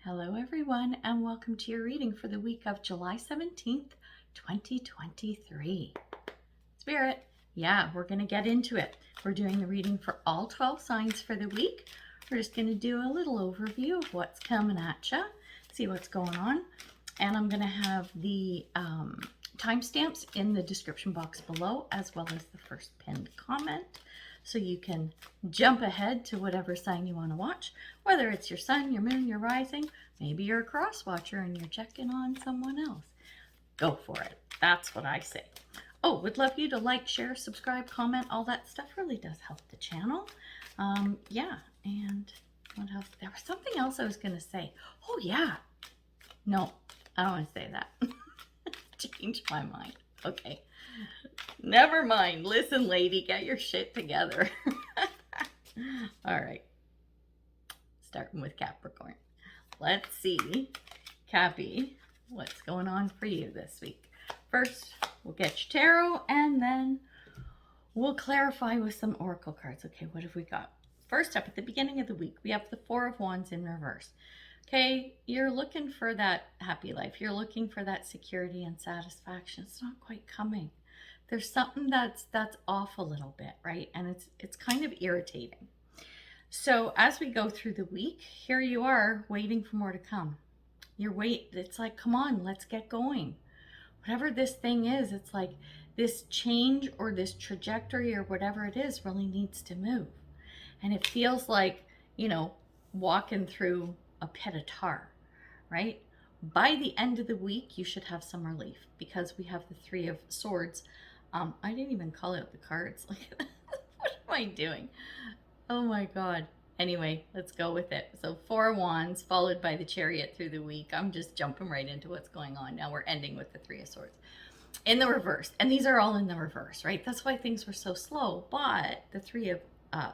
Hello everyone, and welcome to your reading for the week of July 17th, 2023. Spirit, yeah, we're going to get into it. We're doing the reading for all 12 signs for the week. We're just going to do a little overview of what's coming at you, see what's going on, and I'm going to have the timestamps in the description box below, as well as the first pinned comment, so you can jump ahead to whatever sign you want to watch, whether it's your sun, your moon, your rising. Maybe you're a cross watcher and you're checking on someone else. Go for it. That's what I say. Oh, would love you to like, share, subscribe, comment. All that stuff really does help the channel. Yeah, and what else? There was something else I was going to say. Oh, yeah. No, I don't want to say that. Change my mind. Okay. Never mind. Listen, lady, get your shit together. All right. Starting with Capricorn. Let's see, Cappy, what's going on for you this week. First, we'll get your tarot, and then we'll clarify with some oracle cards. Okay, what have we got? First up, at the beginning of the week, we have the Four of Wands in reverse. Okay, you're looking for that happy life. You're looking for that security and satisfaction. It's not quite coming. There's something that's off a little bit, right? And it's kind of irritating. So as we go through the week, here you are waiting for more to come. It's like, come on, let's get going. Whatever this thing is, it's like this change or this trajectory or whatever it is really needs to move. And it feels like, walking through a pit of tar, right? By the end of the week, you should have some relief because we have the Three of Swords. I didn't even call out the cards. Like, what am I doing? Oh my God. Anyway, let's go with it. So Four of Wands followed by the Chariot through the week. I'm just jumping right into what's going on. Now we're ending with the Three of Swords in the reverse. And these are all in the reverse, right? That's why things were so slow. But the Three of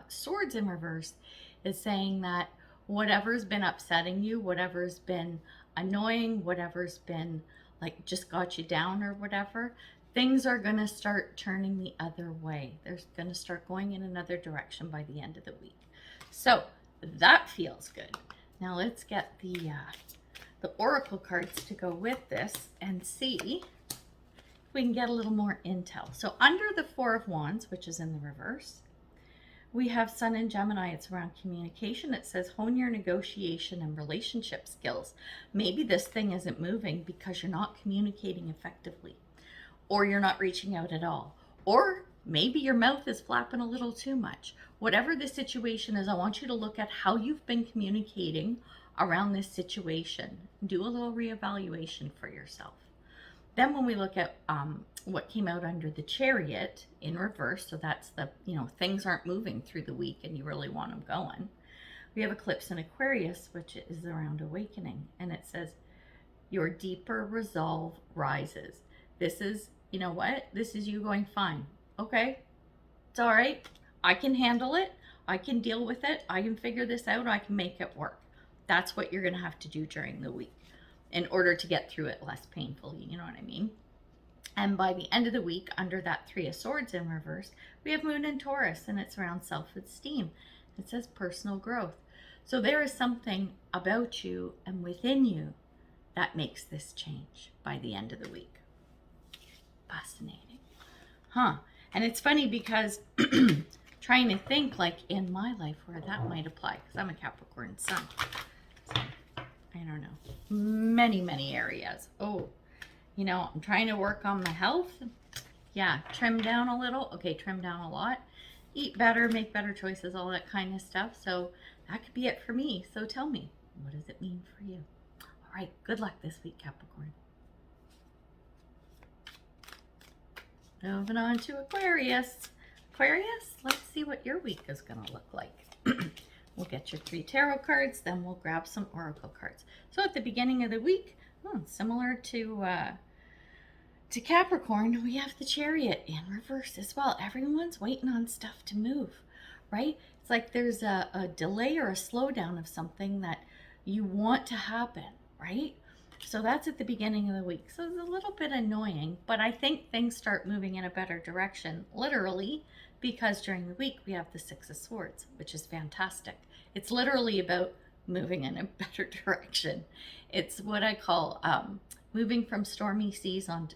Swords in reverse is saying that whatever's been upsetting you, whatever's been annoying, whatever's been like just got you down or whatever, things are going to start turning the other way. They're going to start going in another direction by the end of the week. So that feels good. Now let's get the oracle cards to go with this and see if we can get a little more intel. So under the Four of Wands, which is in the reverse, we have Sun in Gemini. It's around communication. It says hone your negotiation and relationship skills. Maybe this thing isn't moving because you're not communicating effectively, or you're not reaching out at all, or maybe your mouth is flapping a little too much. Whatever the situation is, I want you to look at how you've been communicating around this situation. Do a little reevaluation for yourself. Then when we look at what came out under the Chariot in reverse, so that's the, things aren't moving through the week and you really want them going. We have Eclipse in Aquarius, which is around awakening. And it says, your deeper resolve rises. This is, this is you going, fine. Okay, it's all right. I can handle it. I can deal with it. I can figure this out. I can make it work. That's what you're going to have to do during the week in order to get through it less painfully. You know what I mean? And by the end of the week, under that Three of Swords in reverse, we have Moon in Taurus, and it's around self-esteem. It says personal growth. So there is something about you and within you that makes this change by the end of the week. Fascinating. Huh? And it's funny because trying to think like in my life where that might apply, because I'm a Capricorn sun. So, I don't know. Many areas. Oh, I'm trying to work on my health. Yeah, trim down a little. Okay, trim down a lot. Eat better, make better choices, all that kind of stuff. So that could be it for me. So tell me, what does it mean for you? All right, good luck this week, Capricorn. Moving on to Aquarius. Aquarius, let's see what your week is going to look like. We'll get your 3 tarot cards, then we'll grab some oracle cards. So at the beginning of the week, similar to Capricorn, we have the Chariot in reverse as well. Everyone's waiting on stuff to move, right? It's like there's a delay or a slowdown of something that you want to happen, right? So that's at the beginning of the week. So it's a little bit annoying, but I think things start moving in a better direction, literally, because during the week we have the Six of Swords, which is fantastic. It's literally about moving in a better direction. It's what I call moving from stormy seas onto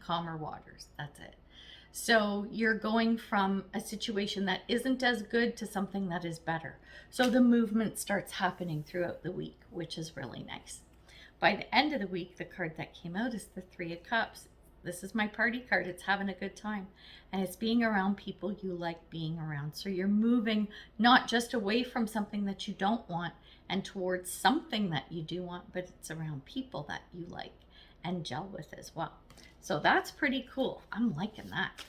calmer waters. That's it. So you're going from a situation that isn't as good to something that is better. So the movement starts happening throughout the week, which is really nice. By the end of the week, the card that came out is the Three of Cups. This is my party card. It's having a good time. And it's being around people you like being around. So you're moving not just away from something that you don't want and towards something that you do want, but it's around people that you like and gel with as well. So that's pretty cool. I'm liking that.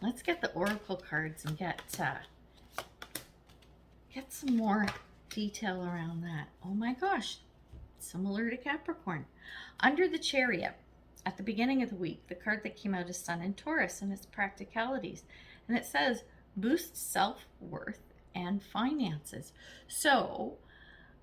Let's get the oracle cards and get some more detail around that. Oh my gosh, similar to Capricorn. Under the Chariot, at the beginning of the week, the card that came out is Sun in Taurus, and it's practicalities. And it says, boost self-worth and finances. So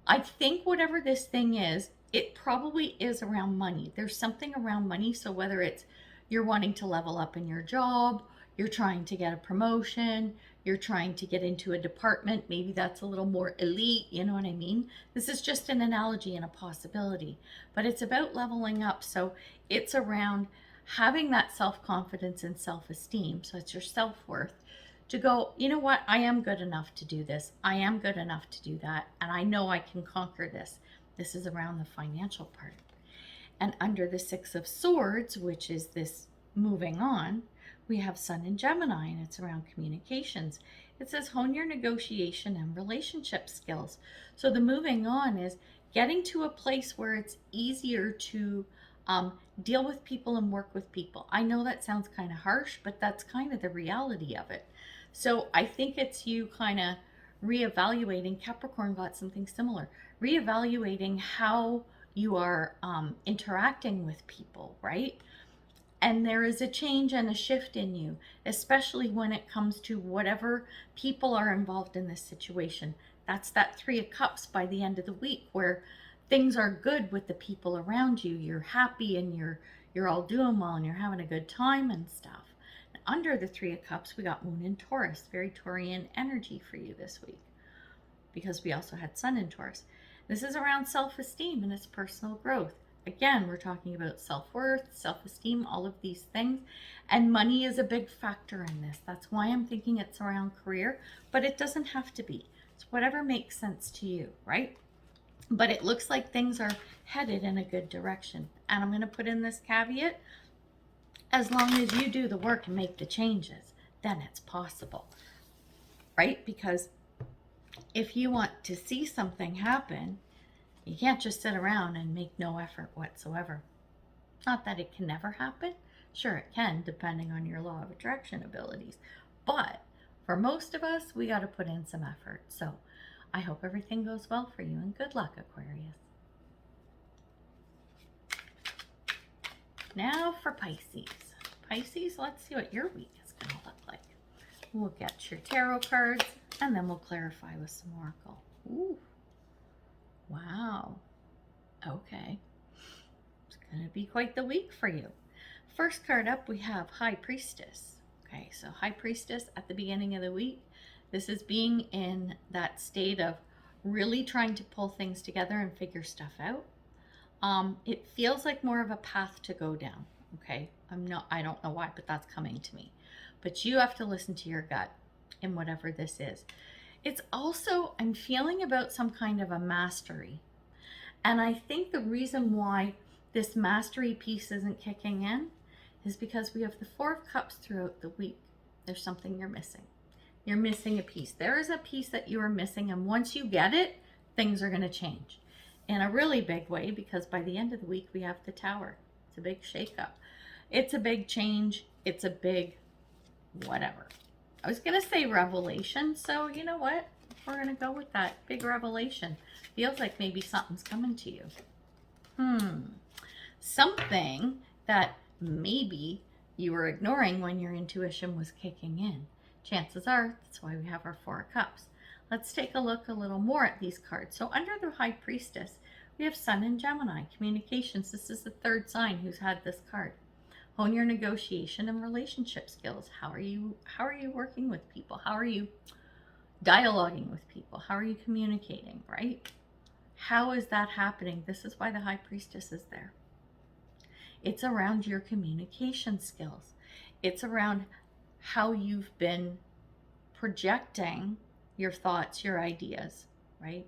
I think whatever this thing is, it probably is around money. There's something around money. So whether it's you're wanting to level up in your job, you're trying to get a promotion, you're trying to get into a department, maybe that's a little more elite, you know what I mean? This is just an analogy and a possibility, but it's about leveling up. So it's around having that self-confidence and self-esteem. So it's your self-worth to go, you know what? I am good enough to do this. I am good enough to do that. And I know I can conquer this. This is around the financial part. And under the Six of Swords, which is this moving on, we have Sun in Gemini, and it's around communications. It says hone your negotiation and relationship skills. So the moving on is getting to a place where it's easier to deal with people and work with people. I know that sounds kind of harsh, but that's kind of the reality of it. So I think it's you kind of reevaluating. Capricorn got something similar. Reevaluating how you are interacting with people, right? And there is a change and a shift in you, especially when it comes to whatever people are involved in this situation. That's that Three of Cups by the end of the week, where things are good with the people around you. You're happy and you're all doing well and you're having a good time and stuff. And under the Three of Cups, we got Moon in Taurus, very Taurian energy for you this week, because we also had Sun in Taurus. This is around self-esteem and its personal growth. Again, we're talking about self-worth, self-esteem, all of these things. And money is a big factor in this. That's why I'm thinking it's around career, but it doesn't have to be. It's whatever makes sense to you, right? But it looks like things are headed in a good direction. And I'm going to put in this caveat, as long as you do the work and make the changes, then it's possible, right? Because if you want to see something happen, you can't just sit around and make no effort whatsoever. Not that it can never happen. Sure, it can, depending on your law of attraction abilities. But for most of us, we got to put in some effort. So I hope everything goes well for you, and good luck, Aquarius. Now for Pisces. Pisces, let's see what your week is going to look like. We'll get your tarot cards, and then we'll clarify with some oracle. Ooh. Wow. Okay. It's going to be quite the week for you. First card up, we have High Priestess. Okay, so High Priestess at the beginning of the week. This is being in that state of really trying to pull things together and figure stuff out. It feels like more of a path to go down. Okay, I don't know why, but that's coming to me. But you have to listen to your gut in whatever this is. It's also, I'm feeling about some kind of a mastery. And I think the reason why this mastery piece isn't kicking in is because we have the Four of Cups throughout the week. There's something you're missing. You're missing a piece. There is a piece that you are missing. And once you get it, things are going to change in a really big way, because by the end of the week, we have the Tower. It's a big shakeup. It's a big change. It's a big whatever. I was going to say revelation, so you know what? We're going to go with that. Big revelation. Feels like maybe something's coming to you. Something that maybe you were ignoring when your intuition was kicking in. Chances are, that's why we have our Four of Cups. Let's take a look a little more at these cards. So under the High Priestess, we have Sun in Gemini. Communications. This is the third sign who's had this card. Hone your negotiation and relationship skills. How are you working with people? How are you dialoguing with people? How are you communicating, right? How is that happening? This is why the High Priestess is there. It's around your communication skills. It's around how you've been projecting your thoughts, your ideas, right?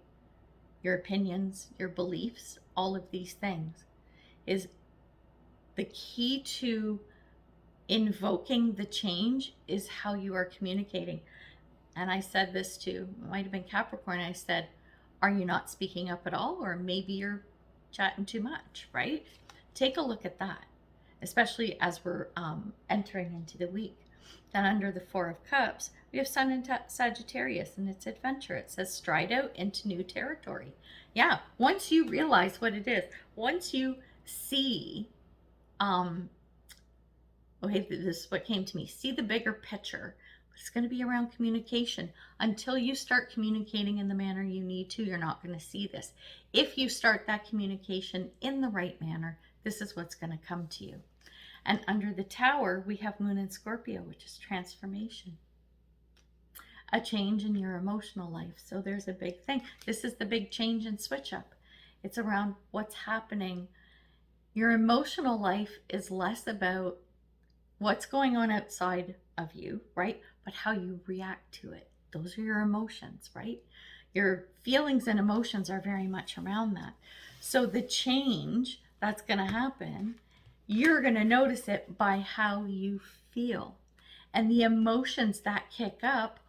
Your opinions, your beliefs, all of these things is the key to invoking the change is how you are communicating. And I said this to, it might have been Capricorn, I said, are you not speaking up at all? Or maybe you're chatting too much, right? Take a look at that, especially as we're entering into the week. Then under the Four of Cups, we have Sun in Sagittarius, and it's adventure. It says stride out into new territory. Yeah, once you realize what it is, once you see, okay, this is what came to me, see the bigger picture. It's going to be around communication. Until you start communicating in the manner you need to, you're not going to see this. If you start that communication in the right manner, this is what's going to come to you. And under the Tower, we have Moon in Scorpio, which is transformation. A change in your emotional life. So there's a big thing. This is the big change and switch up. It's around what's happening. Your emotional life is less about what's going on outside of you, right? But how you react to it. Those are your emotions, right? Your feelings and emotions are very much around that. So the change that's going to happen, you're going to notice it by how you feel. And the emotions that kick up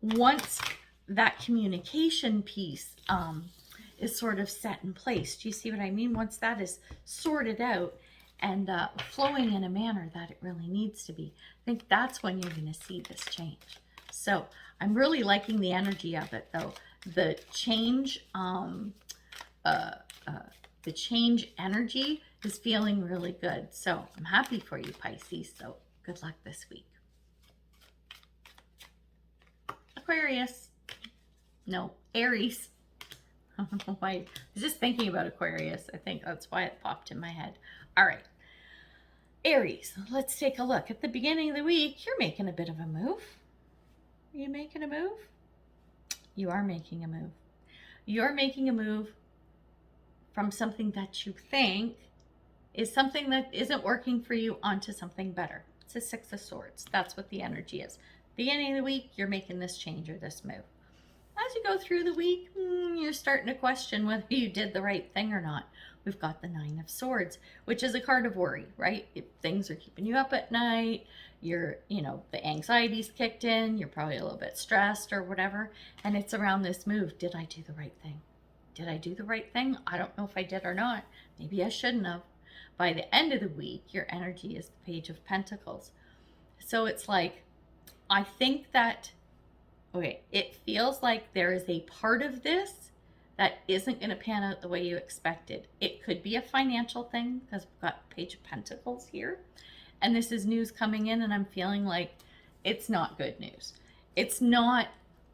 once that communication piece is sort of set in place. Do you see what I mean? Once that is sorted out and flowing in a manner that it really needs to be, I think that's when you're going to see this change. So I'm really liking the energy of it, though. The change energy is feeling really good. So I'm happy for you, Pisces. So good luck this week. Aquarius. No, Aries. I don't know why. I was just thinking about Aquarius. I think that's why it popped in my head. All right. Aries, let's take a look. At the beginning of the week, you're making a bit of a move. Are you making a move? You are making a move. You're making a move from something that you think is something that isn't working for you onto something better. It's a Six of Swords. That's what the energy is. Beginning of the week, you're making this change or this move. As you go through the week, you're starting to question whether you did the right thing or not. We've got the Nine of Swords, which is a card of worry, right? If things are keeping you up at night, the anxiety's kicked in, you're probably a little bit stressed or whatever, and it's around this move. Did I do the right thing? Did I do the right thing? I don't know if I did or not. Maybe I shouldn't have. By the end of the week, your energy is the Page of Pentacles. So it's like, I think that, okay, it feels like there is a part of this that isn't going to pan out the way you expected. It could be a financial thing because we've got Page of Pentacles here. And this is news coming in and I'm feeling like it's not good news. It's not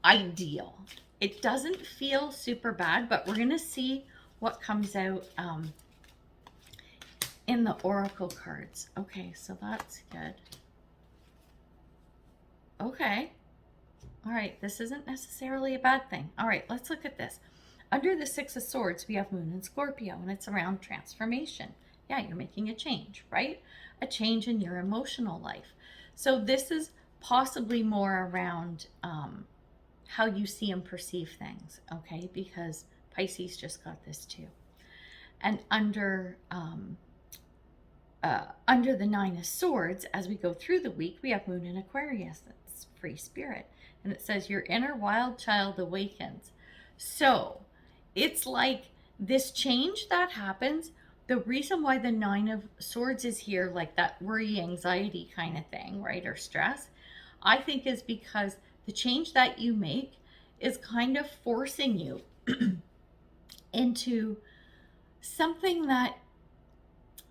ideal. It doesn't feel super bad, but we're going to see what comes out in the Oracle cards. Okay, so that's good. Okay. All right, this isn't necessarily a bad thing. All right, let's look at this. Under the Six of Swords, we have Moon in Scorpio, and it's around transformation. Yeah, you're making a change, right? A change in your emotional life. So this is possibly more around how you see and perceive things, okay? Because Pisces just got this too. And under the Nine of Swords, as we go through the week, we have Moon in Aquarius. That's free spirit. And it says, your inner wild child awakens. So it's like this change that happens. The reason why the Nine of Swords is here, like that worry, anxiety kind of thing, right? Or stress, I think is because the change that you make is kind of forcing you into something that,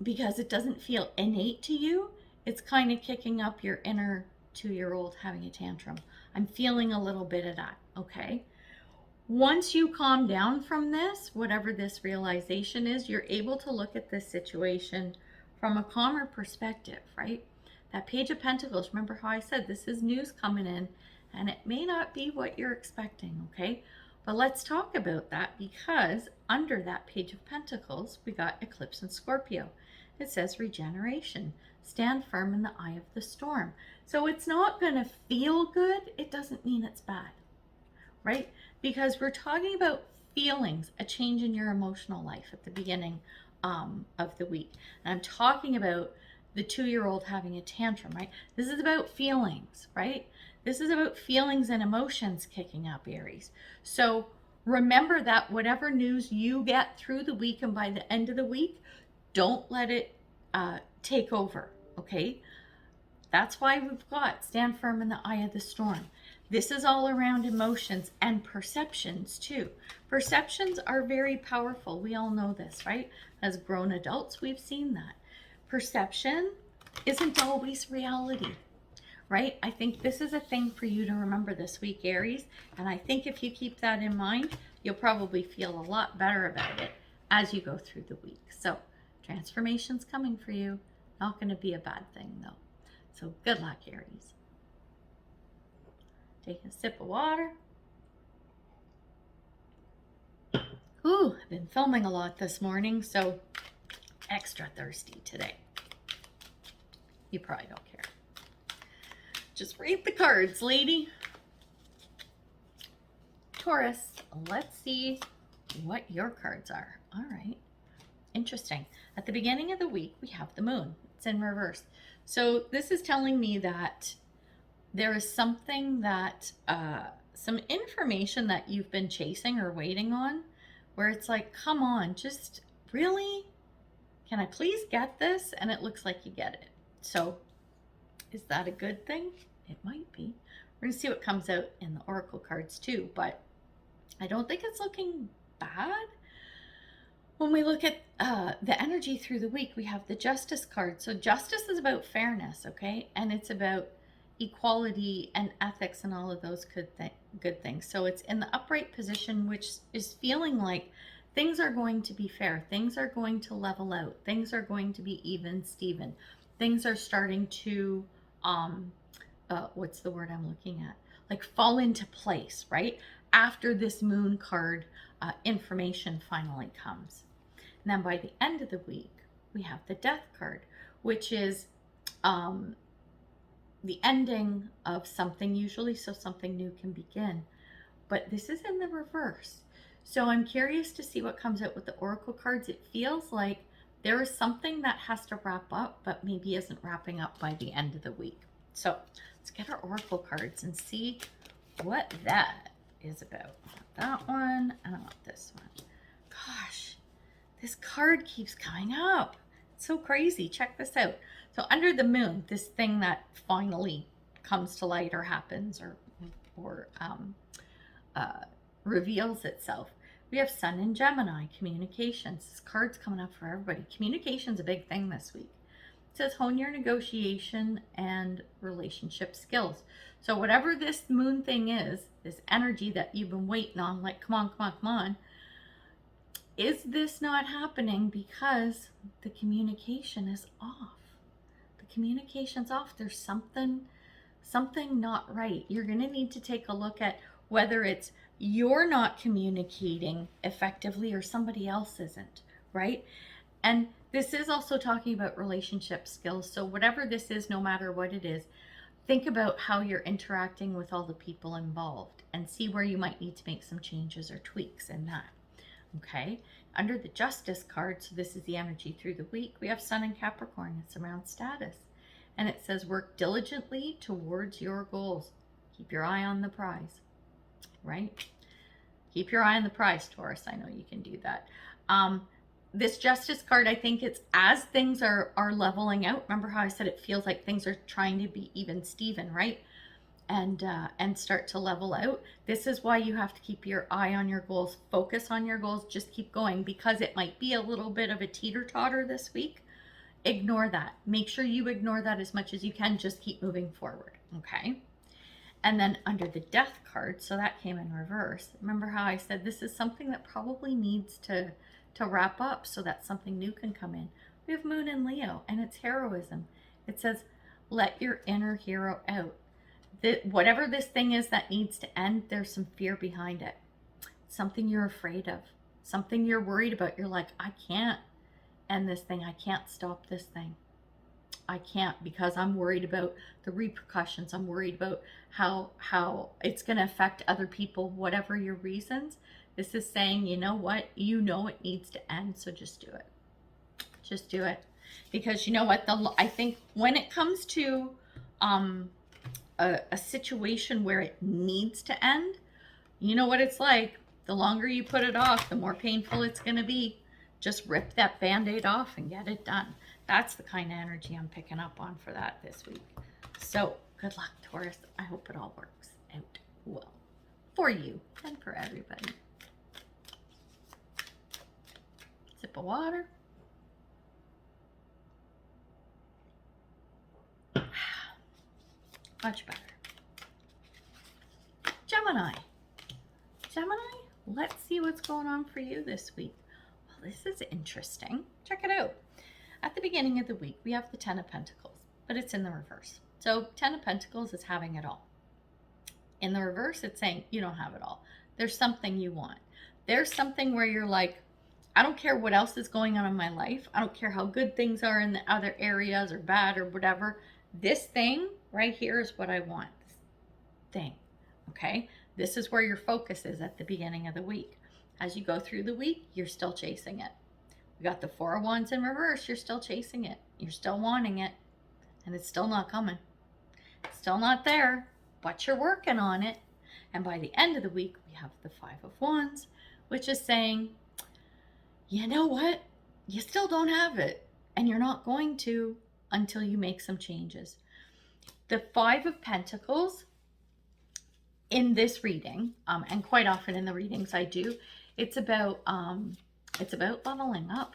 because it doesn't feel innate to you, it's kind of kicking up your inner 2-year-old having a tantrum. I'm feeling a little bit of that, okay? Once you calm down from this, whatever this realization is, you're able to look at this situation from a calmer perspective, right? That Page of Pentacles, remember how I said this is news coming in and it may not be what you're expecting, okay? But let's talk about that, because under that Page of Pentacles, we got eclipse in Scorpio. It says regeneration. Stand firm in the eye of the storm. So it's not going to feel good. It doesn't mean it's bad, right? Because we're talking about feelings, a change in your emotional life at the beginning of the week. And I'm talking about the 2-year-old having a tantrum, right? This is about feelings, right? This is about feelings and emotions kicking up, Aries. So remember that whatever news you get through the week and by the end of the week, don't let it take over, okay? That's why we've got stand firm in the eye of the storm. This is all around emotions and perceptions too. Perceptions are very powerful. We all know this, right? As grown adults, we've seen that. Perception isn't always reality, right? I think this is a thing for you to remember this week, Aries. And I think if you keep that in mind, you'll probably feel a lot better about it as you go through the week. So transformation's coming for you. Not going to be a bad thing though. So good luck, Aries. Take a sip of water. Ooh, I've been filming a lot this morning, so extra thirsty today. You probably don't care. Just read the cards, lady. Taurus, let's see what your cards are. All right. Interesting. At the beginning of the week, we have the moon. It's in reverse. So this is telling me that there is something that, some information that you've been chasing or waiting on, where it's like, come on, just really, can I please get this? And it looks like you get it. So is that a good thing? It might be. We're gonna see what comes out in the oracle cards too, but I don't think it's looking bad. When we look at the energy through the week, we have the Justice card. So Justice is about fairness, okay? And it's about equality and ethics and all of those good things. So it's in the upright position, which is feeling like things are going to be fair. Things are going to level out. Things are going to be even, Steven. Things are starting to, what's the word I'm looking at? Like fall into place, right? After this moon card information finally comes. And then by the end of the week, we have the Death card, which is the ending of something usually, so something new can begin. But this is in the reverse. So I'm curious to see what comes out with the oracle cards. It feels like there is something that has to wrap up, but maybe isn't wrapping up by the end of the week. So let's get our oracle cards and see what that is about. I want that one, and I want this one. Gosh, this card keeps coming up. It's so crazy. Check this out. So under the moon, this thing that finally comes to light or happens or reveals itself. We have Sun in Gemini, communications. This card's coming up for everybody. Communication's a big thing this week. It says hone your negotiation and relationship skills. So whatever this moon thing is, this energy that you've been waiting on, like, come on, come on, come on. Is this not happening because the communication is off? The communication's off. There's something not right. You're going to need to take a look at whether it's you're not communicating effectively or somebody else isn't, right? And this is also talking about relationship skills. So whatever this is, no matter what it is, think about how you're interacting with all the people involved and see where you might need to make some changes or tweaks in that. Okay, under the Justice card, so this is the energy through the week, we have Sun in Capricorn. It's around status. And it says work diligently towards your goals. Keep your eye on the prize, right? Keep your eye on the prize, Taurus. I know you can do that. This Justice card, I think it's as things are leveling out. Remember how I said it feels like things are trying to be even Steven, right? And start to level out. This is why you have to keep your eye on your goals, focus on your goals, just keep going, because it might be a little bit of a teeter-totter this week. Ignore that. Make sure you ignore that as much as you can. Just keep moving forward, okay? And then under the Death card, so that came in reverse. Remember how I said this is something that probably needs to wrap up so that something new can come in. We have Moon in Leo, and it's heroism. It says, let your inner hero out. whatever this thing is that needs to end, there's some fear behind it. Something you're afraid of, something you're worried about. You're like, I can't end this thing. I can't stop this thing. I can't, because I'm worried about the repercussions. I'm worried about how it's going to affect other people, whatever your reasons. This is saying, you know what? You know it needs to end, so just do it. Just do it. Because you know what? I think when it comes to a situation where it needs to end, you know what it's like. The longer you put it off, the more painful it's going to be. Just rip that Band-Aid off and get it done. That's the kind of energy I'm picking up on for that this week. So good luck, Taurus. I hope it all works out well for you and for everybody. Sip of water. Much better. Gemini. Gemini, let's see what's going on for you this week. Well, this is interesting. Check it out. At the beginning of the week, we have the Ten of Pentacles, but it's in the reverse. So 10 of Pentacles is having it all. In the reverse, it's saying you don't have it all. There's something you want. There's something where you're like, I don't care what else is going on in my life. I don't care how good things are in the other areas or bad or whatever. This thing right here is what I want. This thing, okay? This is where your focus is at the beginning of the week. As you go through the week, you're still chasing it. We got the Four of Wands in reverse. You're still chasing it. You're still wanting it. And it's still not coming. It's still not there. But you're working on it. And by the end of the week, we have the Five of Wands, which is saying, you know what? You still don't have it. And you're not going to until you make some changes. The Five of Pentacles in this reading, and quite often in the readings I do, it's about leveling up.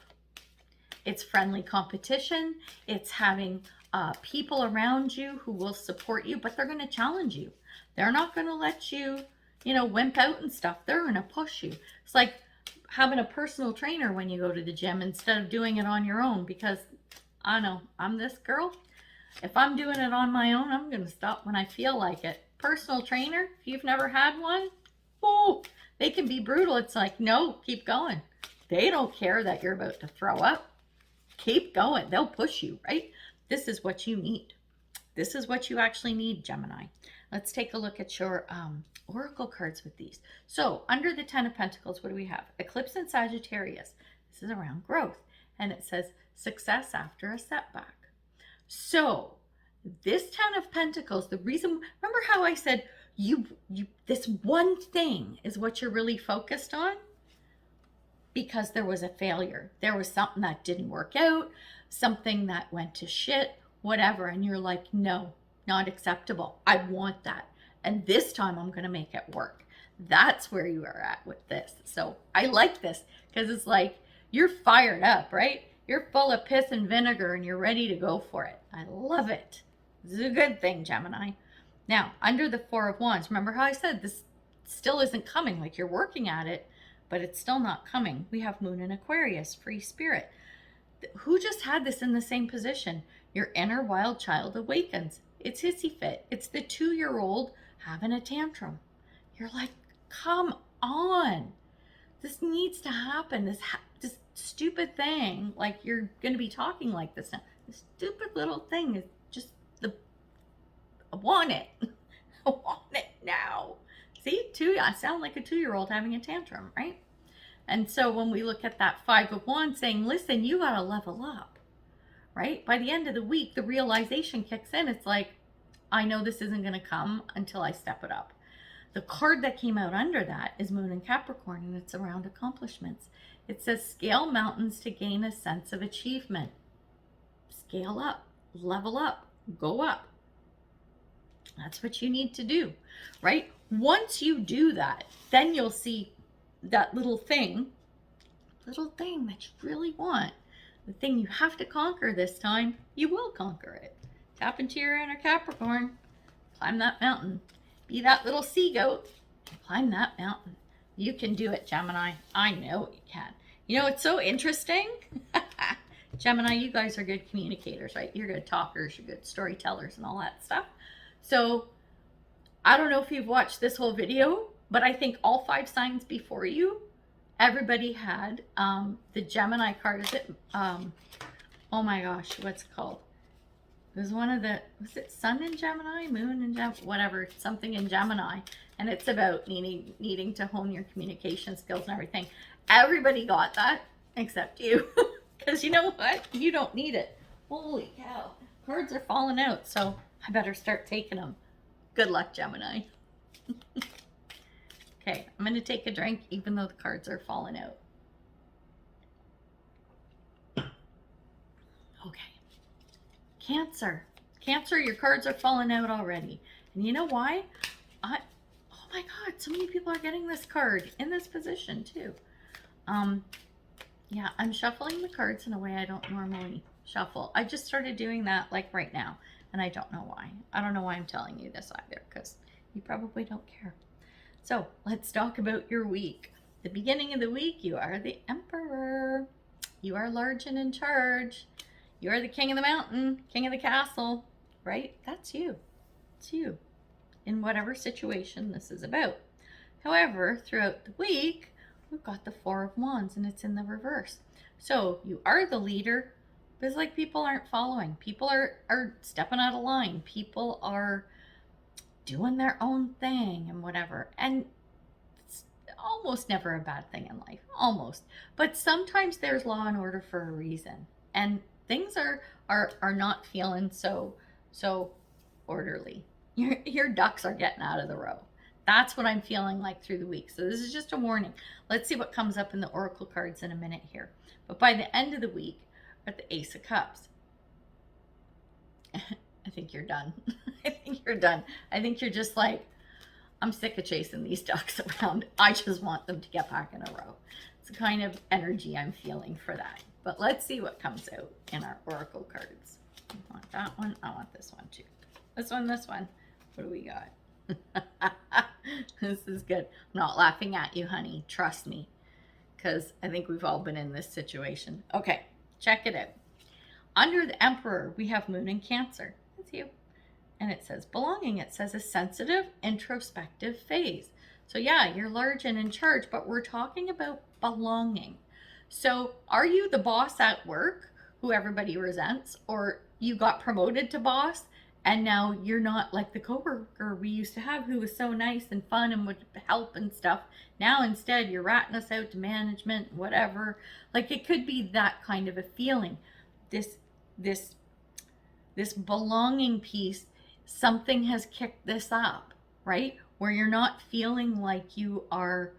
It's friendly competition. It's having people around you who will support you, but they're going to challenge you. They're not going to let you, wimp out and stuff. They're going to push you. It's like having a personal trainer when you go to the gym instead of doing it on your own, because I know I'm this girl. If I'm doing it on my own, I'm going to stop when I feel like it. Personal trainer, if you've never had one, oh, they can be brutal. It's like, no, keep going. They don't care that you're about to throw up. Keep going. They'll push you, right? This is what you need. This is what you actually need, Gemini. Let's take a look at your oracle cards with these. So under the Ten of Pentacles, what do we have? Eclipse in Sagittarius. This is around growth. And it says success after a setback. So this Ten of Pentacles, the reason, remember how I said this one thing is what you're really focused on? Because there was a failure. There was something that didn't work out, something that went to shit, whatever. And you're like, no, not acceptable. I want that. And this time I'm going to make it work. That's where you are at with this. So I like this because it's like you're fired up, right? You're full of piss and vinegar and you're ready to go for it. I love it. This is a good thing, Gemini. Now, under the Four of Wands, remember how I said this still isn't coming, like you're working at it, but it's still not coming. We have Moon in Aquarius, free spirit. Who just had this in the same position? Your inner wild child awakens. It's hissy fit. It's the 2-year-old having a tantrum. You're like, come on. This needs to happen. This stupid thing, like you're going to be talking like this now. This stupid little thing is just I want it. I want it now. See, I sound like a 2-year-old having a tantrum, right? And so when we look at that Five of Wands saying, listen, you got to level up, right? By the end of the week, the realization kicks in. It's like, I know this isn't going to come until I step it up. The card that came out under that is Moon in Capricorn, and it's around accomplishments. It says, scale mountains to gain a sense of achievement. Scale up, level up, go up. That's what you need to do, right? Once you do that, then you'll see that little thing that you really want, the thing you have to conquer this time, you will conquer it. Tap into your inner Capricorn, climb that mountain, be that little sea goat, and climb that mountain. You can do it, Gemini. I know you can. It's so interesting. Gemini, you guys are good communicators, right? You're good talkers, you're good storytellers and all that stuff. So I don't know if you've watched this whole video, but I think all 5 signs before you, everybody had the Gemini card. Is it, oh my gosh, what's it called? It was one of the, was it Sun in Gemini, Moon in Gemini, whatever, something in Gemini. And it's about needing to hone your communication skills and everything. Everybody got that except you. Because you know what? You don't need it. Holy cow. Cards are falling out, so I better start taking them. Good luck, Gemini. Okay, I'm going to take a drink even though the cards are falling out. Okay. Cancer. Cancer, your cards are falling out already. And you know why? Oh my God, so many people are getting this card in this position too. Yeah, I'm shuffling the cards in a way I don't normally shuffle. I just started doing that like right now, and I don't know why. I don't know why I'm telling you this either, because you probably don't care. So let's talk about your week. The beginning of the week, you are the Emperor. You are large and in charge. You are the king of the mountain, king of the castle, right? That's you. It's you in whatever situation this is about. However, throughout the week, we've got the 4 of Wands and it's in the reverse. So you are the leader, but it's like people aren't following. People are stepping out of line. People are doing their own thing and whatever. And it's almost never a bad thing in life, almost. But sometimes there's law and order for a reason. And things are not feeling so orderly. Your ducks are getting out of the row. That's what I'm feeling like through the week. So this is just a warning. Let's see what comes up in the oracle cards in a minute here. But by the end of the week, we're at the Ace of Cups. I think you're done. I think you're done. I think you're just like, I'm sick of chasing these ducks around. I just want them to get back in a row. It's the kind of energy I'm feeling for that. But let's see what comes out in our oracle cards. I want that one. I want this one too. This one, this one. What do we got? This is good. I'm not laughing at you, honey. Trust me. Because I think we've all been in this situation. Okay, check it out. Under the Emperor, we have Moon in Cancer. That's you. And it says belonging. It says a sensitive, introspective phase. So yeah, you're large and in charge, but we're talking about belonging. So are you the boss at work who everybody resents, or you got promoted to boss and now you're not like the coworker we used to have who was so nice and fun and would help and stuff. Now instead you're ratting us out to management, whatever. Like it could be that kind of a feeling. This belonging piece, something has kicked this up, right? Where you're not feeling like you are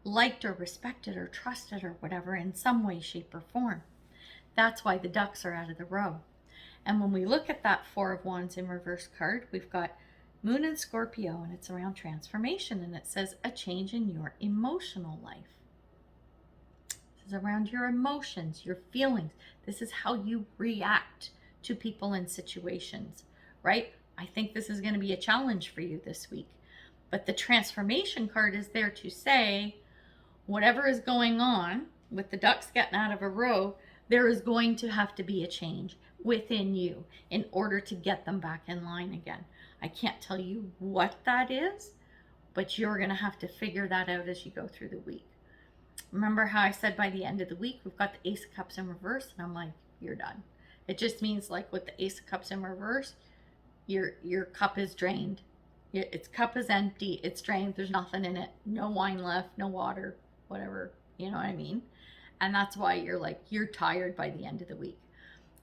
liked or respected or trusted or whatever in some way, shape, or form. That's why the ducks are out of the row. And when we look at that 4 of Wands in reverse card, we've got Moon in Scorpio, and it's around transformation, and it says a change in your emotional life. This is around your emotions, your feelings. This is how you react to people and situations, right? I think this is going to be a challenge for you this week. But the transformation card is there to say, whatever is going on with the ducks getting out of a row, there is going to have to be a change within you in order to get them back in line again. I can't tell you what that is, but you're going to have to figure that out as you go through the week. Remember how I said by the end of the week, we've got the Ace of Cups in reverse, and I'm like, you're done. It just means like with the Ace of Cups in reverse, your cup is drained. Its cup is empty. It's drained. There's nothing in it. No wine left, no water, whatever. You know what I mean? And that's why you're tired by the end of the week.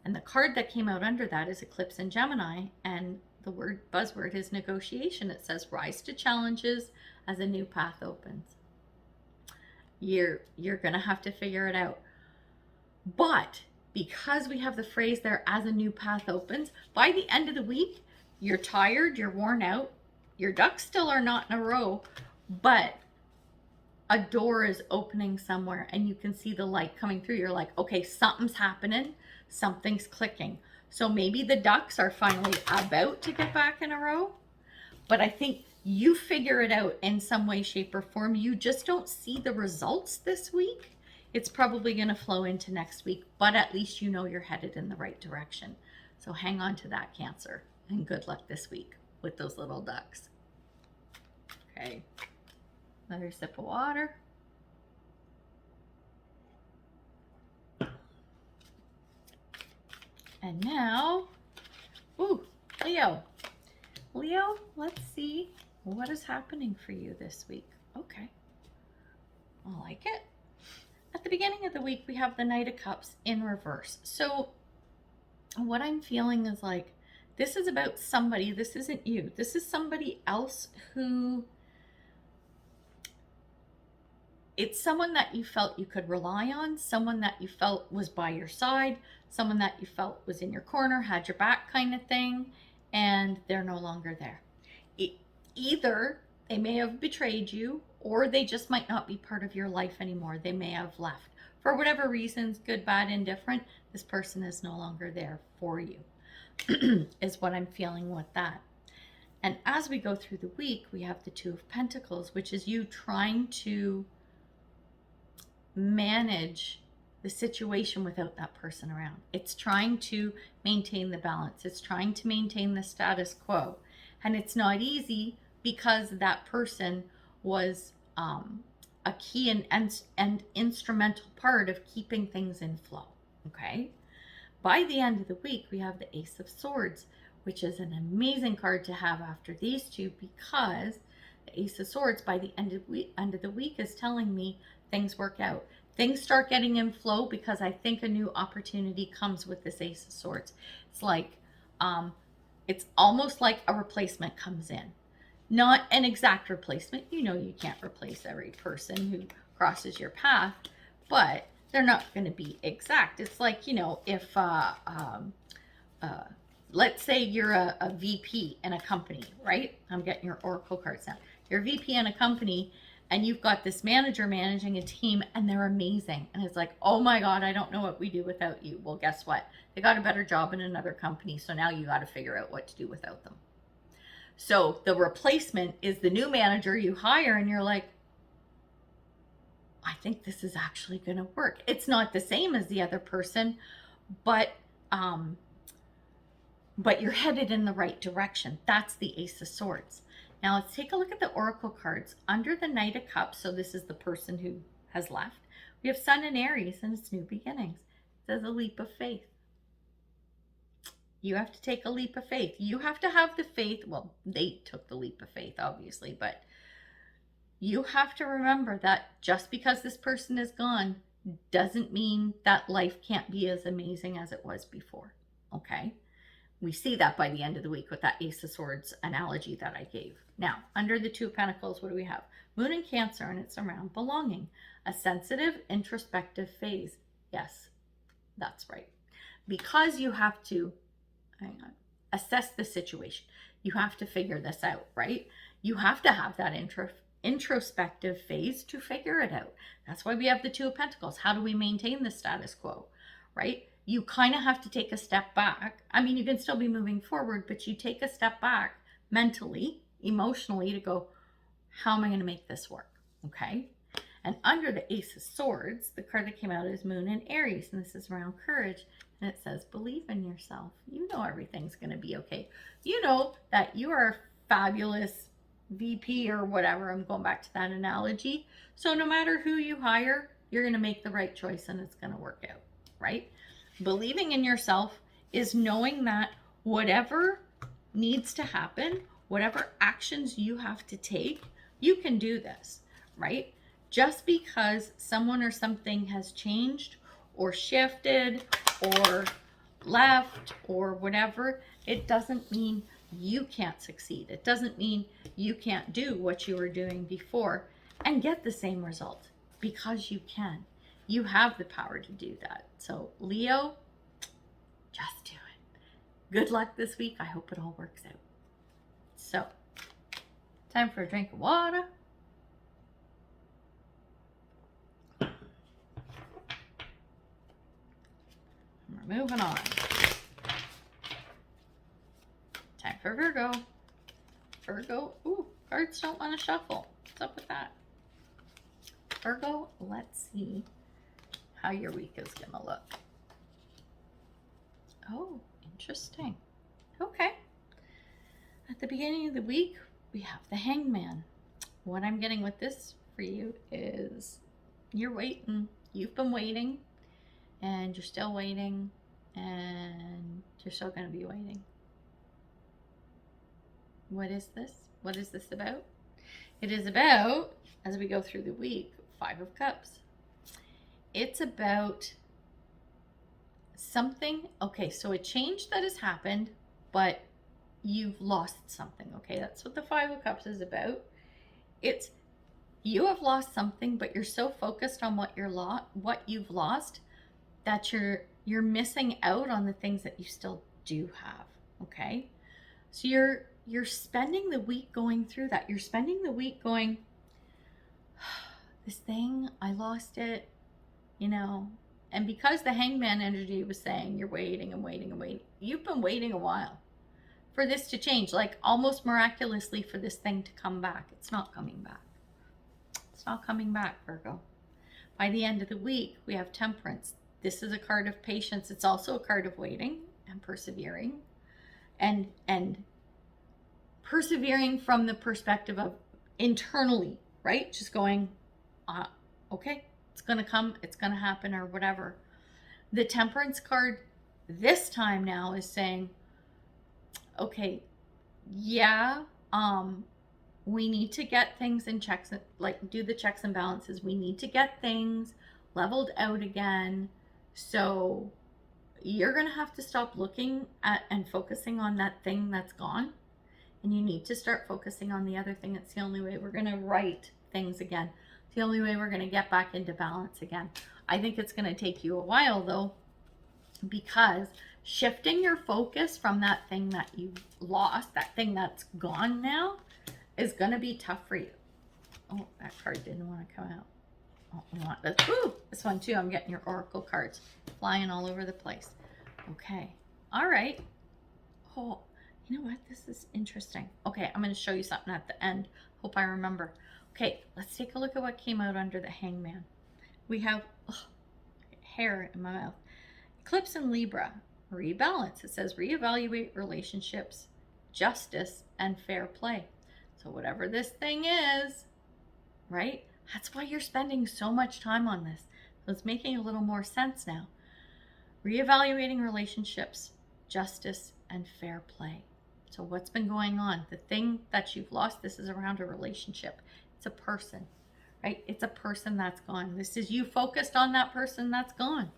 And the card that came out under that is Eclipse in Gemini, and the buzzword is negotiation. It says rise to challenges as a new path opens. You're going to have to figure it out. But because we have the phrase there, as a new path opens, by the end of the week, you're tired, you're worn out, your ducks still are not in a row, but a door is opening somewhere and you can see the light coming through. You're like, okay, something's happening, something's clicking. So maybe the ducks are finally about to get back in a row, but I think you figure it out in some way, shape, or form. You just don't see the results this week. It's probably going to flow into next week, but at least you know you're headed in the right direction. So hang on to that, Cancer, and good luck this week with those little ducks. Okay. Another sip of water. And now, ooh, Leo. Leo, let's see what is happening for you this week. Okay. I like it. At the beginning of the week, we have the Knight of Cups in reverse. So what I'm feeling is like, this is about somebody. This isn't you. This is somebody else who, it's someone that you felt you could rely on, someone that you felt was by your side, someone that you felt was in your corner, had your back kind of thing, and they're no longer there. Either they may have betrayed you, or they just might not be part of your life anymore. They may have left. For whatever reasons, good, bad, indifferent, this person is no longer there for you, is what I'm feeling with that. And as we go through the week, we have the Two of Pentacles, which is you trying to manage the situation without that person around. It's trying to maintain the balance. It's trying to maintain the status quo. And it's not easy because that person was a key and instrumental part of keeping things in flow. Okay. By the end of the week, we have the Ace of Swords, which is an amazing card to have after these two, because the Ace of Swords by the end of the week is telling me things work out. Things start getting in flow because I think a new opportunity comes with this Ace of Swords. It's like, it's almost like a replacement comes in. Not an exact replacement. You know, you can't replace every person who crosses your path, but they're not going to be exact. It's like, you know, if, let's say you're a VP in a company, right? I'm getting your oracle cards now. You're a VP in a company and you've got this manager managing a team and they're amazing. And it's like, oh my God, I don't know what we do without you. Well, guess what? They got a better job in another company. So now you got to figure out what to do without them. So the replacement is the new manager you hire and you're like, I think this is actually going to work. It's not the same as the other person, but you're headed in the right direction. That's the Ace of Swords. Now let's take a look at the oracle cards. Under the Knight of Cups, so this is the person who has left, we have Sun and Aries, and it's new beginnings. It says a leap of faith. You have to take a leap of faith. You have to have the faith. Well, they took the leap of faith, obviously, but you have to remember that just because this person is gone doesn't mean that life can't be as amazing as it was before. Okay? We see that by the end of the week with that Ace of Swords analogy that I gave. Now, under the Two of Pentacles, what do we have? Moon in Cancer, and it's around belonging. A sensitive, introspective phase. Yes, that's right. Because you have to, assess the situation. You have to figure this out, right? You have to have that introspective phase to figure it out. That's why we have the Two of Pentacles. How do we maintain the status quo, right? You kind of have to take a step back. I mean, you can still be moving forward, but you take a step back mentally, emotionally to go, how am I going to make this work? Okay. And under the Ace of Swords, the card that came out is Moon in Aries, and this is around courage. And it says, believe in yourself. You know everything's going to be okay. You know that you are a fabulous VP or whatever. I'm going back to that analogy. So no matter who you hire, you're going to make the right choice and it's going to work out, right? Believing in yourself is knowing that whatever needs to happen, whatever actions you have to take, you can do this, right? Just because someone or something has changed or shifted or left or whatever, it doesn't mean you can't succeed. It doesn't mean you can't do what you were doing before and get the same result, because you can. You have the power to do that. So Leo, just do it. Good luck this week. I hope it all works out. So, time for a drink of water. We're moving on. Time for Virgo. Virgo, ooh, cards don't want to shuffle. What's up with that? Virgo, let's see how your week is going to look. Oh, interesting. Okay. At the beginning of the week, we have the Hangman. what I'm getting with this for you is you're waiting. You've been waiting, and you're still waiting, and you're still going to be waiting. What is this? What is this about? It is about, as we go through the week, 5 of Cups. It's about something. Okay, so a change that has happened, but you've lost something. Okay, that's what the 5 of Cups is about. It's you have lost something, but you're so focused on what you've lost that you're missing out on the things that you still do have. Okay, so you're spending the week going through that. You're spending the week going, this thing, I lost it, you know. And because the Hangman energy was saying you're waiting and waiting and waiting, you've been waiting a while for this to change, like almost miraculously for this thing to come back. It's not coming back. It's not coming back, Virgo. By the end of the week, we have Temperance. This is a card of patience. It's also a card of waiting and persevering, and persevering from the perspective of internally, right? Just going, okay, it's going to come, it's going to happen, or whatever. The Temperance card this time now is saying, okay, yeah, we need to get things in checks, like do the checks and balances. We need to get things leveled out again. So you're going to have to stop looking at and focusing on that thing that's gone. And you need to start focusing on the other thing. It's the only way we're going to right things again. It's the only way we're going to get back into balance again. I think it's going to take you a while though, because shifting your focus from that thing that you lost, that thing that's gone now, is going to be tough for you. Oh, that card didn't want to come out. Oh, I want this. Ooh, this one too. I'm getting your oracle cards flying all over the place. Okay. All right. Oh, you know what? This is interesting. Okay, I'm going to show you something at the end. Hope I remember. Okay, let's take a look at what came out under the Hangman. We have hair in my mouth. Eclipse in Libra. Rebalance. It says reevaluate relationships, justice, and fair play. So whatever this thing is, right? That's why you're spending so much time on this. So it's making a little more sense now. Reevaluating relationships, justice, and fair play. So what's been going on? The thing that you've lost, this is around a relationship. It's a person, right? It's a person that's gone. This is you focused on that person that's gone.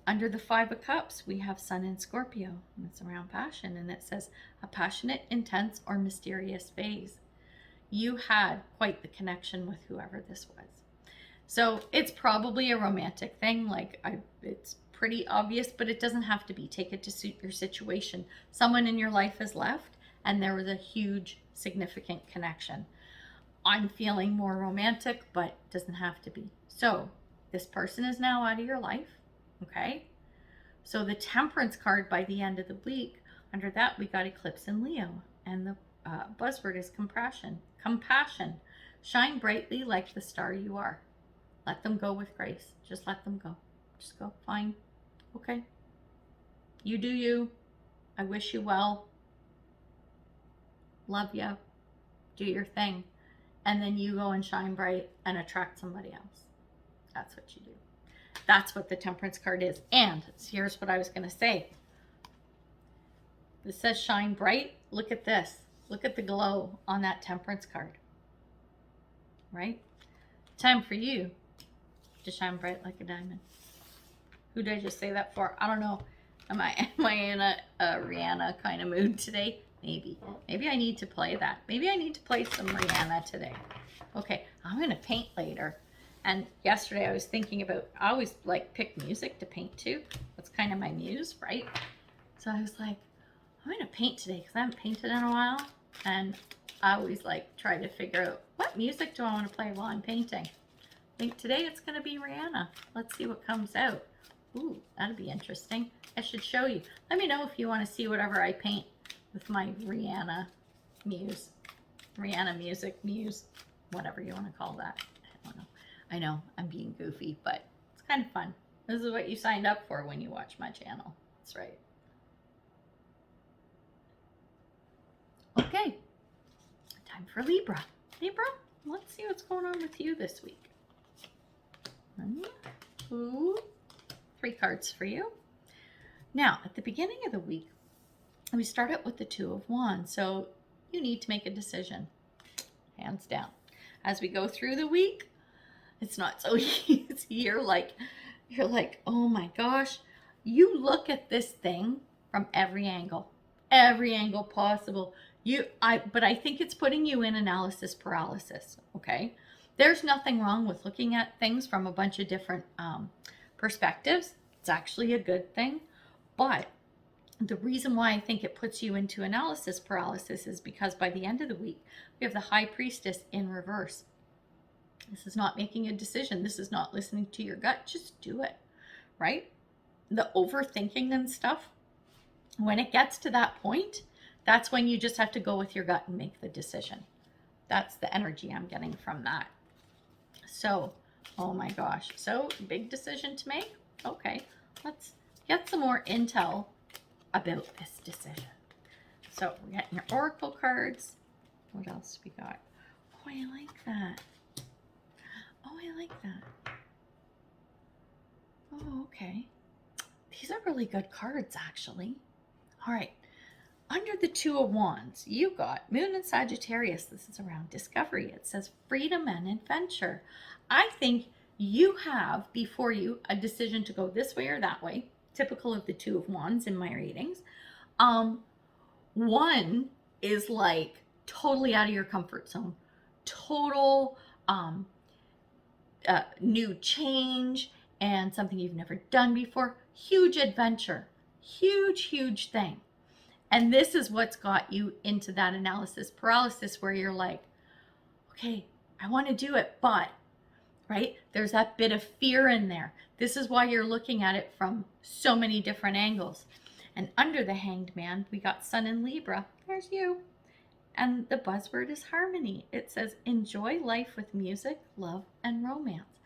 Under the 5 of Cups, we have Sun in Scorpio, and it's around passion, and it says a passionate, intense, or mysterious phase. You had quite the connection with whoever this was. So it's probably a romantic thing. It's pretty obvious, but it doesn't have to be. Take it to suit your situation. Someone in your life has left, and there was a huge, significant connection. I'm feeling more romantic, but it doesn't have to be. So this person is now out of your life. Okay, so the Temperance card by the end of the week, under that we got Eclipse in Leo, and the buzzword is compassion. Compassion. Shine brightly like the star you are. Let them go with grace. Just let them go. Just go. Fine. Okay. You do you. I wish you well. Love you. Do your thing. And then you go and shine bright and attract somebody else. That's what you do. That's what the Temperance card is. And here's what I was going to say. This says shine bright. Look at this. Look at the glow on that Temperance card. Right? Time for you to shine bright like a diamond. Who did I just say that for? I don't know. Am I in a Rihanna kind of mood today? Maybe. Maybe I need to play that. Maybe I need to play some Rihanna today. Okay, I'm going to paint later. And yesterday I was thinking about, I always like pick music to paint to. That's kind of my muse, right? So I was like, I'm going to paint today because I haven't painted in a while. And I always like try to figure out what music do I want to play while I'm painting. I think today it's going to be Rihanna. Let's see what comes out. Ooh, that'd be interesting. I should show you. Let me know if you want to see whatever I paint with my Rihanna muse. Rihanna music muse. Whatever you want to call that. I don't know. I know I'm being goofy, but it's kind of fun. This is what you signed up for when you watch my channel. That's right. Okay. Time for Libra. Libra, Let's see what's going on with you this week. 1, 2, 3 cards for you. Now, at the beginning of the week, we start out with the Two of Wands. So you need to make a decision, hands down. As we go through the week, it's not so easy. You're like, oh my gosh. You look at this thing from every angle possible. But I think it's putting you in analysis paralysis. Okay. There's nothing wrong with looking at things from a bunch of different perspectives. It's actually a good thing. But the reason why I think it puts you into analysis paralysis is because by the end of the week, we have the High Priestess in reverse. This is not making a decision. This is not listening to your gut. Just do it, right? The overthinking and stuff, when it gets to that point, that's when you just have to go with your gut and make the decision. That's the energy I'm getting from that. So, oh my gosh. So, big decision to make? Okay, let's get some more intel about this decision. So, we're getting your oracle cards. What else we got? Oh, I like that. Oh, I like that. Oh, okay. These are really good cards, actually. All right. Under the Two of Wands, you got Moon and Sagittarius. This is around discovery. It says freedom and adventure. I think you have before you a decision to go this way or that way, typical of the Two of Wands in my readings. One is like totally out of your comfort zone, total new change and something you've never done before. Huge adventure, huge thing. And this is what's got you into that analysis paralysis where you're like, okay, I want to do it, but, right? There's that bit of fear in there. This is why you're looking at it from so many different angles. And under the Hanged Man, we got Sun in Libra. There's you. And the buzzword is harmony. It says, enjoy life with music, love, and romance.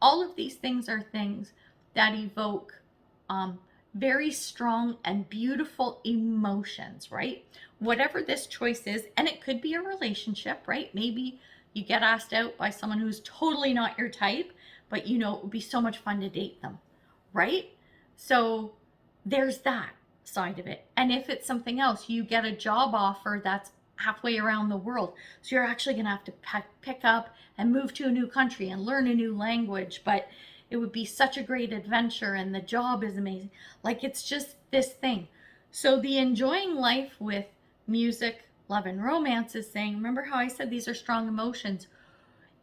All of these things are things that evoke very strong and beautiful emotions, right? Whatever this choice is, and it could be a relationship, right? Maybe you get asked out by someone who's totally not your type, but you know it would be so much fun to date them, right? So there's that side of it. And if it's something else, you get a job offer that's halfway around the world. So you're actually going to have to pick up and move to a new country and learn a new language, but it would be such a great adventure and the job is amazing. Like it's just this thing. So the enjoying life with music, love, and romance is saying, remember how I said these are strong emotions?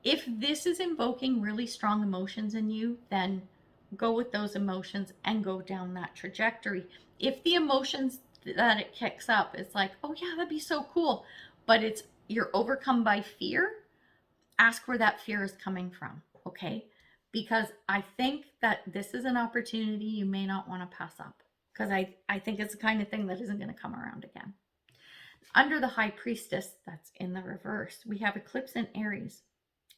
If this is invoking really strong emotions in you, then go with those emotions and go down that trajectory. If the emotions that it kicks up, it's like, oh yeah, that'd be so cool, but you're overcome by fear, ask where that fear is coming from, okay? Because I think that this is an opportunity you may not want to pass up, because I think it's the kind of thing that isn't going to come around again. Under the High Priestess, that's in the reverse, we have eclipse in Aries,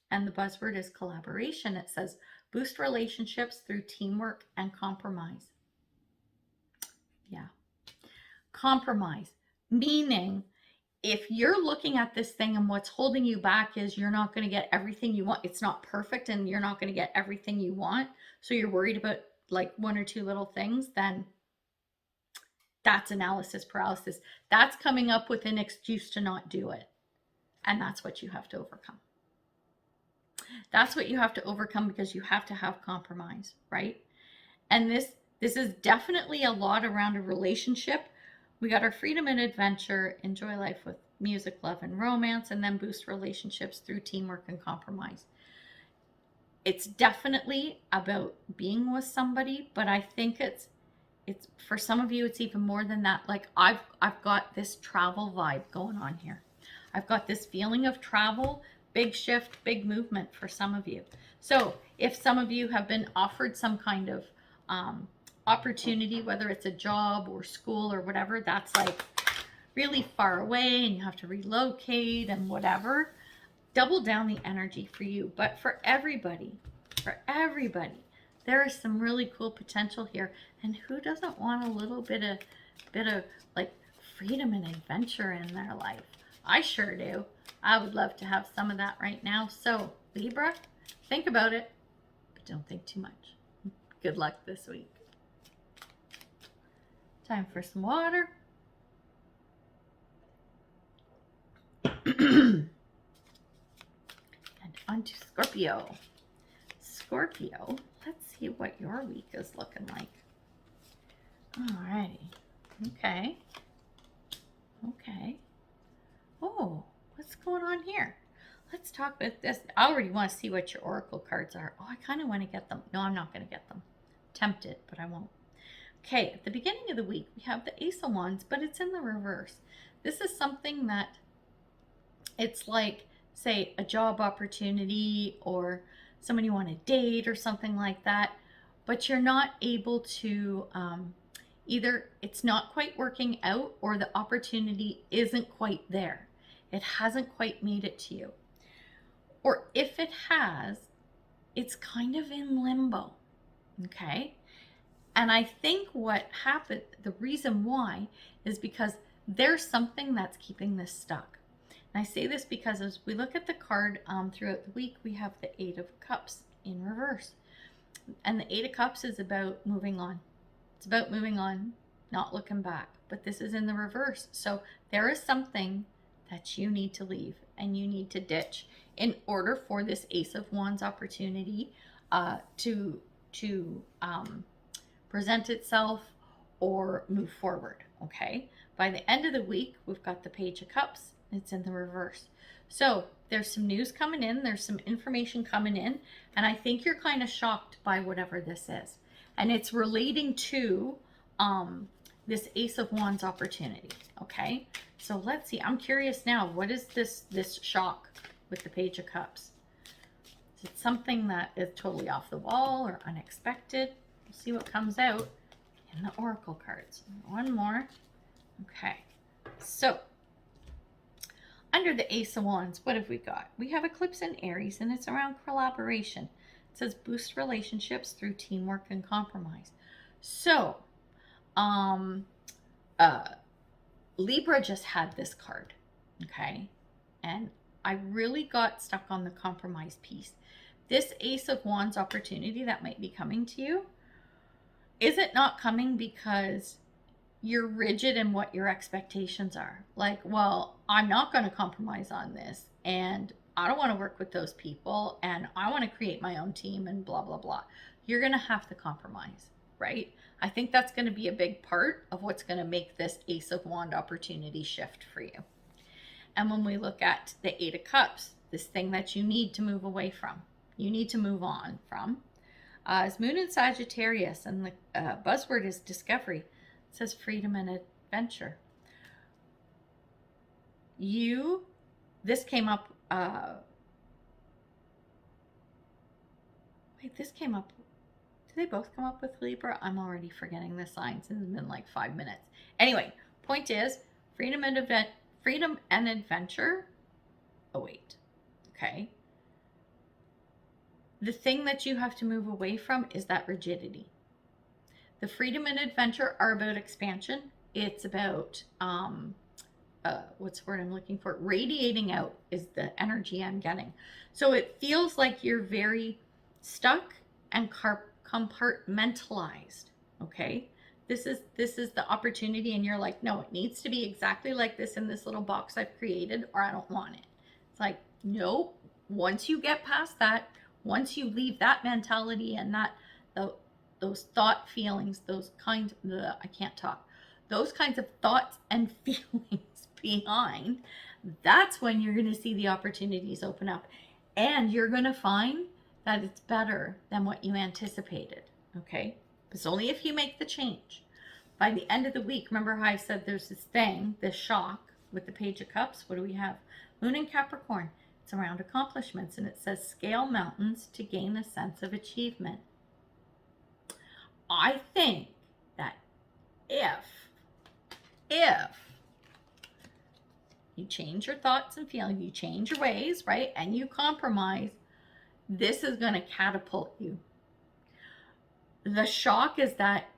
and the buzzword is collaboration. It says boost relationships through teamwork and compromise. Yeah. Compromise, meaning if you're looking at this thing and what's holding you back is you're not going to get everything you want, it's not perfect and you're not going to get everything you want, so you're worried about like one or two little things, then that's analysis paralysis. That's coming up with an excuse to not do it. And that's what you have to overcome. That's what you have to overcome, because you have to have compromise, right? And this is definitely a lot around a relationship. We got our freedom and adventure, enjoy life with music, love, and romance, and then boost relationships through teamwork and compromise. It's definitely about being with somebody, but I think it's for some of you, it's even more than that. Like I've got this travel vibe going on here. I've got this feeling of travel, big shift, big movement for some of you. So if some of you have been offered some kind of opportunity, whether it's a job or school or whatever, that's like really far away and you have to relocate and whatever, double down the energy for you. But for everybody, there is some really cool potential here. And who doesn't want a little bit of like freedom and adventure in their life? I sure do. I would love to have some of that right now. So, Libra, think about it, but don't think too much. Good luck this week. Time for some water. And on to Scorpio. Scorpio, let's see what your week is looking like. Alrighty. Okay. Okay. Oh, what's going on here? Let's talk about this. I already want to see what your oracle cards are. Oh, I kind of want to get them. No, I'm not going to get them. Tempted, but I won't. Okay, at the beginning of the week, we have the Ace of Wands, but it's in the reverse. This is something that it's like, say, a job opportunity or someone you want to date or something like that, but you're not able to, either it's not quite working out or the opportunity isn't quite there. It hasn't quite made it to you. Or if it has, it's kind of in limbo, okay? And I think what happened, the reason why, is because there's something that's keeping this stuck. And I say this because as we look at the card throughout the week, we have the Eight of Cups in reverse. And the Eight of Cups is about moving on. It's about moving on, not looking back. But this is in the reverse. So there is something that you need to leave and you need to ditch in order for this Ace of Wands opportunity to present itself or move forward, okay? By the end of the week, we've got the Page of Cups. It's in the reverse. So there's some news coming in. There's some information coming in. And I think you're kind of shocked by whatever this is. And it's relating to this Ace of Wands opportunity, okay? So let's see. I'm curious now. What is this shock with the Page of Cups? Is it something that is totally off the wall or unexpected? We'll see what comes out in the oracle cards. One more. Okay. So under the Ace of Wands, what have we got? We have eclipse in Aries, and it's around collaboration. It says boost relationships through teamwork and compromise. So, Libra just had this card, okay? And I really got stuck on the compromise piece. This Ace of Wands opportunity that might be coming to you, is it not coming because you're rigid in what your expectations are? Like, well, I'm not going to compromise on this, and I don't want to work with those people, and I want to create my own team, and blah, blah, blah. You're going to have to compromise, right? I think that's going to be a big part of what's going to make this Ace of Wands opportunity shift for you. And when we look at the Eight of Cups, this thing that you need to move away from, you need to move on from, is Moon in Sagittarius, and the buzzword is discovery. It says freedom and adventure. This came up, this came up, did they both come up with Libra? I'm already forgetting the signs. It's been like 5 minutes. Anyway, point is, freedom and adventure. Oh, wait. Okay. The thing that you have to move away from is that rigidity. The freedom and adventure are about expansion. It's about, what's the word I'm looking for? Radiating out is the energy I'm getting. So it feels like you're very stuck and compartmentalized, okay? This is the opportunity, and you're like, no, it needs to be exactly like this in this little box I've created, or I don't want it. It's like, no, once you get past that, once you leave that mentality and those thought feelings, those kinds of thoughts and feelings behind, that's when you're going to see the opportunities open up, and you're going to find that it's better than what you anticipated, okay? It's only if you make the change. By the end of the week, remember how I said there's this shock with the Page of Cups? What do we have? Moon in Capricorn. It's around accomplishments, and it says scale mountains to gain a sense of achievement. I think that if you change your thoughts and feelings, you change your ways, right, and you compromise, this is going to catapult you. The shock is that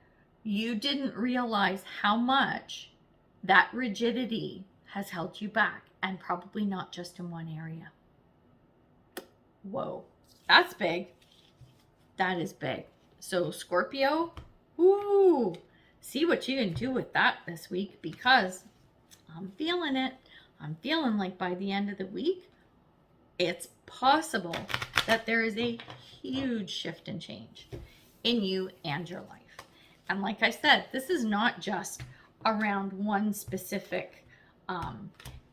you didn't realize how much that rigidity has held you back. and probably not just in one area. Whoa, that's big. That is big. So Scorpio, ooh, see what you can do with that this week, because I'm feeling it. I'm feeling like by the end of the week, it's possible that there is a huge shift and change in you and your life. And like I said, this is not just around one specific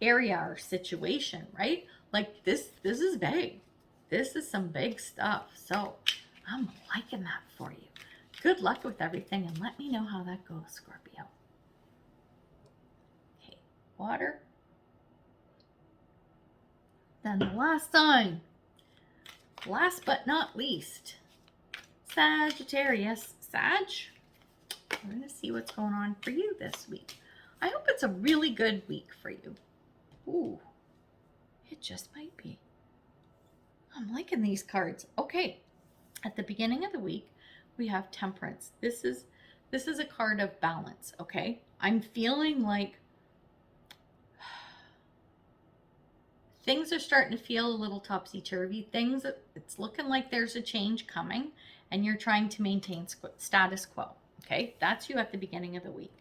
area or situation, right? Like this is big. This is some big stuff. So I'm liking that for you. Good luck with everything, and let me know how that goes, Scorpio. Okay, water. Then the last sign, last but not least, Sagittarius. Sag, we're going to see what's going on for you this week. I hope it's a really good week for you. Ooh, it just might be. I'm liking these cards. Okay, at the beginning of the week, we have Temperance. This is a card of balance, okay? I'm feeling like things are starting to feel a little topsy-turvy. It's looking like there's a change coming, and you're trying to maintain status quo, okay? That's you at the beginning of the week.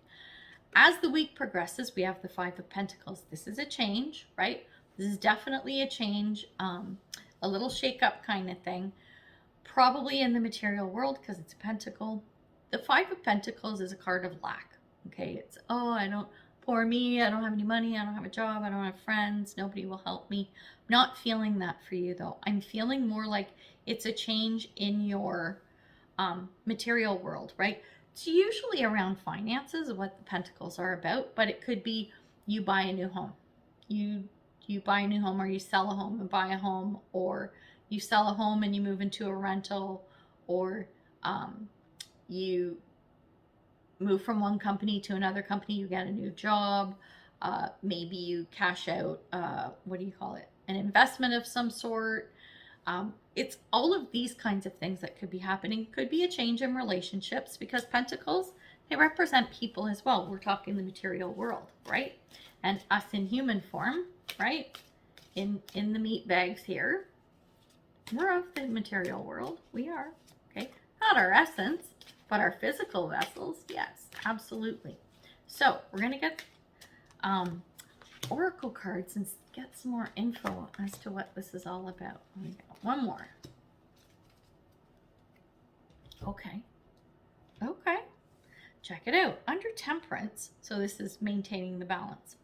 As the week progresses, we have the Five of Pentacles. This is a change, right? This is definitely a change, a little shake-up kind of thing. Probably in the material world, because it's a pentacle. The Five of Pentacles is a card of lack, okay? It's, poor me, I don't have any money, I don't have a job, I don't have friends, nobody will help me. I'm not feeling that for you, though. I'm feeling more like it's a change in your material world, right? It's usually around finances, what the Pentacles are about, but it could be you buy a new home. You buy a new home, or you sell a home and buy a home, or you sell a home and you move into a rental, or you move from one company to another company, you get a new job, maybe you cash out, an investment of some sort. It's all of these kinds of things that could be happening. Could be a change in relationships, because Pentacles, they represent people as well. We're talking the material world, right? And us in human form, right? In the meat bags here, we're of the material world. We are, okay? Not our essence, but our physical vessels, yes, absolutely. So we're going to get oracle cards and get some more info as to what this is all about. We got one more. Okay. Check it out. Under Temperance, so this is maintaining the balance.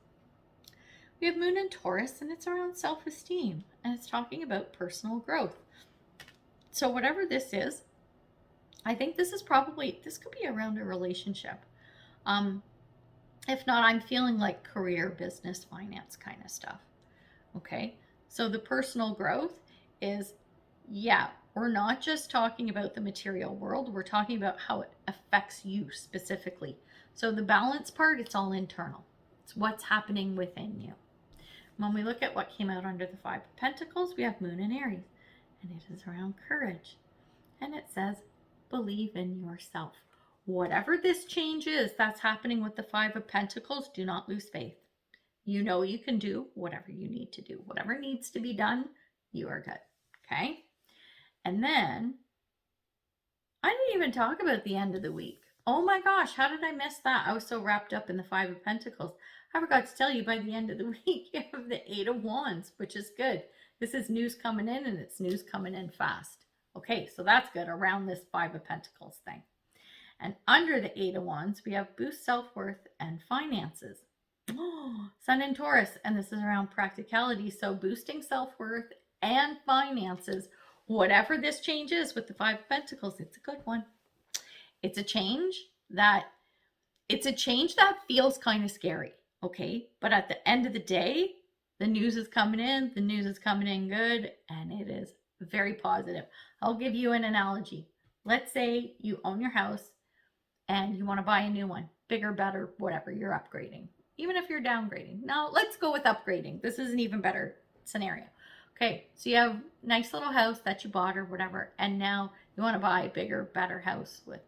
We have Moon in Taurus, and it's around self-esteem, and it's talking about personal growth. So whatever this is, I think this could be around a relationship. If not, I'm feeling like career, business, finance kind of stuff. Okay, so the personal growth is, we're not just talking about the material world, we're talking about how it affects you specifically. So the balance part, it's all internal. It's what's happening within you. When we look at what came out under the Five of Pentacles, we have Moon in Aries, and it is around courage. And it says, believe in yourself. Whatever this change is that's happening with the Five of Pentacles, do not lose faith. You know you can do whatever you need to do. Whatever needs to be done, you are good. Okay? And then, I didn't even talk about the end of the week. Oh my gosh, how did I miss that? I was so wrapped up in the Five of Pentacles. I forgot to tell you, by the end of the week, you have the Eight of Wands, which is good. This is news coming in, and it's news coming in fast. Okay, so that's good around this Five of Pentacles thing. And under the Eight of Wands, we have boost self-worth and finances. Sun in Taurus, and this is around practicality. So boosting self-worth and finances. Whatever this change is with the Five of Pentacles, it's a good one. It's a change that feels kind of scary, okay? But at the end of the day, the news is coming in. The news is coming in good, and it is very positive. I'll give you an analogy. Let's say you own your house and you want to buy a new one. Bigger, better, whatever. You're upgrading. Even if you're downgrading. Now, let's go with upgrading. This is an even better scenario. Okay, so you have a nice little house that you bought or whatever, and now you want to buy a bigger, better house with,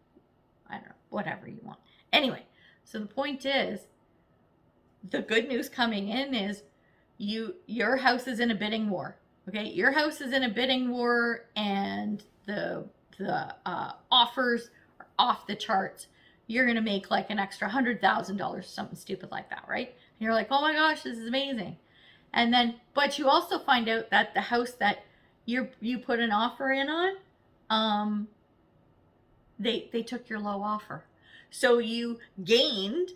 I don't know, whatever you want. Anyway, so the point is, the good news coming in is your house is in a bidding war. Okay, your house is in a bidding war, and the offers are off the charts. You're gonna make like an extra $100,000, something stupid like that, right? And you're like, oh my gosh, this is amazing. And then, but you also find out that the house that you put an offer in on, they took your low offer. So you gained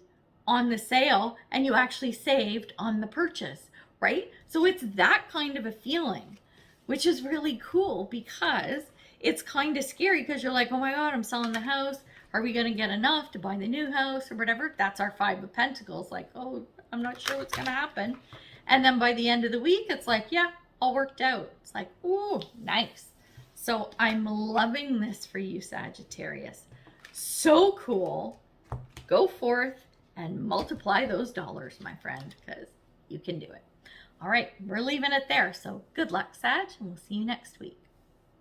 on the sale and you actually saved on the purchase, right? So it's that kind of a feeling, which is really cool because it's kind of scary because you're like, oh my God, I'm selling the house. Are we going to get enough to buy the new house or whatever? That's our Five of Pentacles. Like, oh, I'm not sure what's going to happen. And then by the end of the week, it's like, yeah, all worked out. It's like, ooh, nice. So I'm loving this for you, Sagittarius. So cool. Go forth and multiply those dollars, my friend, because you can do it. All right, we're leaving it there. So good luck, Sag, and we'll see you next week.